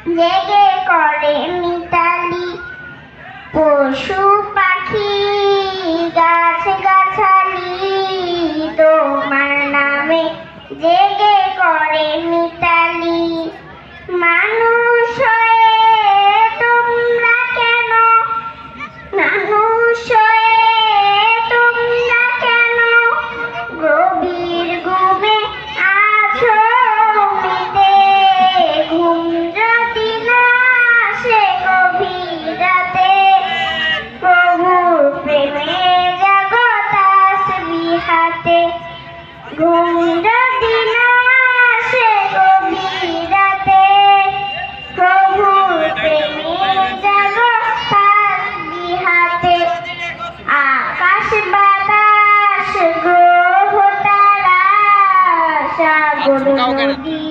জেগে করে মিতালি, পশু পাখি গাছ গাছালি তোমার নামে জেগে করে মিতালি। মানুষ হয়ে তোমরা কেন, মানুষ হয়ে তোমরা কেন গভীর ঘুমে আছো মিতে? ঘুম যদি না আসে গভীর রাতে, প্রভুর প্রেমে জাগো তাসবিহাতে। ঘুম যদি না আসে গভীর রাতে, প্রভুর প্রেমে জাগো তাসবিহাতে। আকাশ বাতাস গ্রহ তারা সাগর নদী